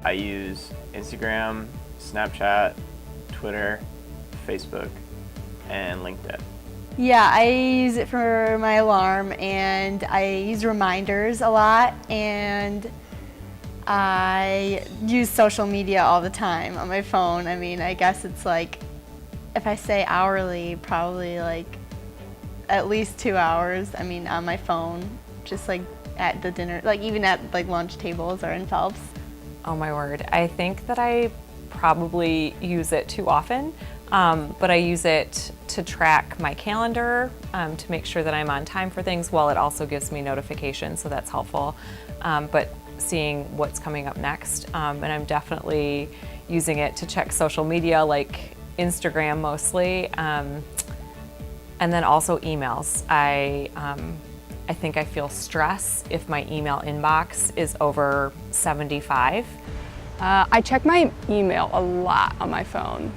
I use Instagram, Snapchat, Twitter, Facebook, and LinkedIn. Yeah, I use it for my alarm, and I use reminders a lot, and I use social media all the time on my phone. I mean, I guess it's like, if I say hourly, probably like at least 2 hours, I mean, on my phone, just like at the dinner, like even at like lunch tables or in Phelps. Oh my word, I think that I probably use it too often, but I use it to track my calendar, to make sure that I'm on time for things, while it also gives me notifications, so that's helpful. But seeing what's coming up next, and I'm definitely using it to check social media, like Instagram mostly, and then also emails. I think I feel stress if my email inbox is over 75. I check my email a lot on my phone.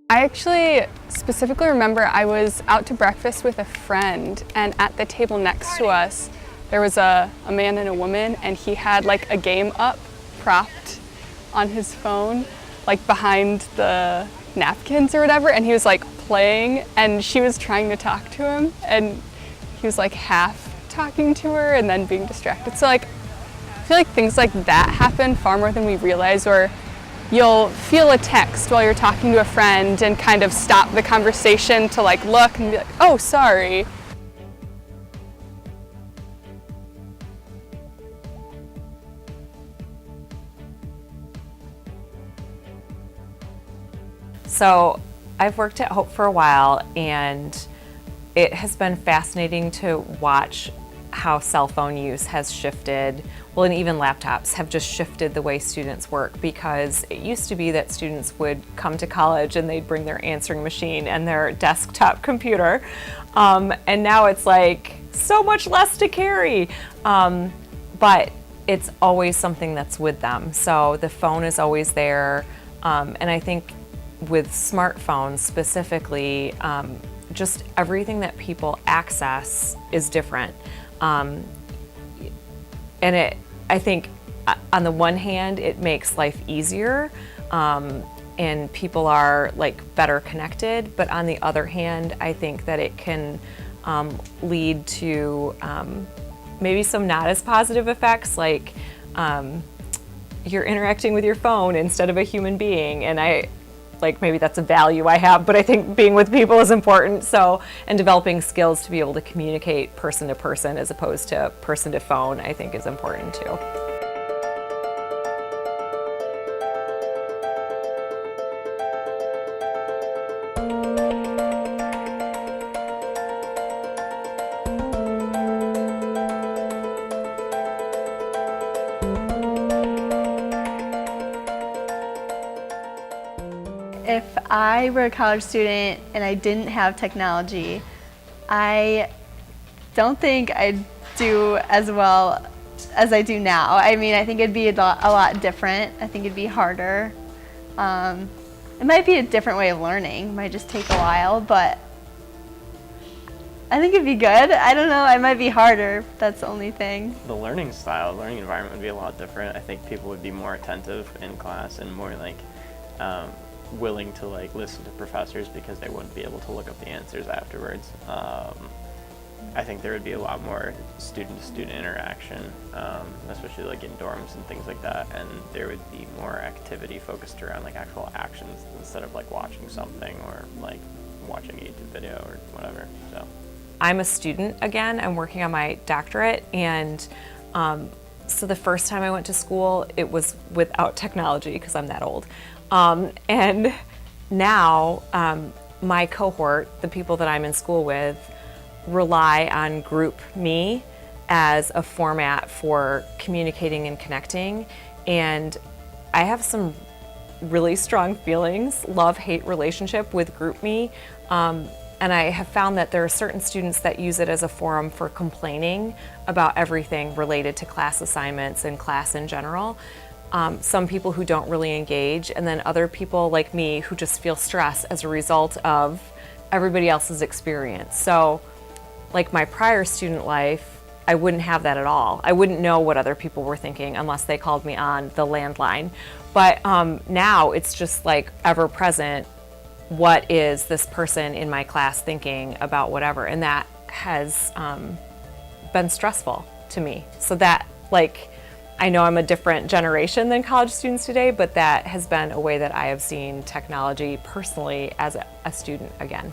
I actually specifically remember I was out to breakfast with a friend, and at the table next to us there was a man and a woman, and he had like a game up propped on his phone, like behind the napkins or whatever, and he was like playing, and she was trying to talk to him, and he was like half talking to her and then being distracted. So like, I feel like things like that happen far more than we realize, or you'll feel a text while you're talking to a friend and kind of stop the conversation to like look and be like, oh, sorry. So I've worked at Hope for a while, and it has been fascinating to watch how cell phone use has shifted, well, and even laptops have just shifted the way students work, because it used to be that students would come to college and they'd bring their answering machine and their desktop computer, and now it's like so much less to carry, but it's always something that's with them. So the phone is always there, and I think with smartphones specifically, just everything that people access is different. And I think on the one hand, it makes life easier, and people are like better connected, but on the other hand, I think that it can lead to maybe some not as positive effects, like you're interacting with your phone instead of a human being, and maybe that's a value I have, but I think being with people is important. So, and developing skills to be able to communicate person to person as opposed to person to phone, I think is important too. If I were a college student and I didn't have technology, I don't think I'd do as well as I do now. I mean, I think it'd be a lot different. I think it'd be harder. It might be a different way of learning. It might just take a while, but I think it'd be good. I don't know, it might be harder. That's the only thing. The learning style, learning environment would be a lot different. I think people would be more attentive in class and more like willing to like listen to professors, because they wouldn't be able to look up the answers afterwards. I think there would be a lot more student-to-student interaction, especially like in dorms and things like that, and there would be more activity focused around like actual actions instead of like watching something or like watching a YouTube video or whatever. So I'm a student again. I'm working on my doctorate, and so the first time I went to school, it was without technology because I'm that old. And now my cohort, the people that I'm in school with, rely on GroupMe as a format for communicating and connecting. And I have some really strong feelings, love-hate relationship with GroupMe. And I have found that there are certain students that use it as a forum for complaining about everything related to class assignments and class in general. Some people who don't really engage, and then other people like me who just feel stress as a result of everybody else's experience. So like my prior student life, I wouldn't have that at all. I wouldn't know what other people were thinking unless they called me on the landline. But now it's just like ever present. What is this person in my class thinking about whatever? And that has been stressful to me. So that, like, I know I'm a different generation than college students today, but that has been a way that I have seen technology personally as a student again.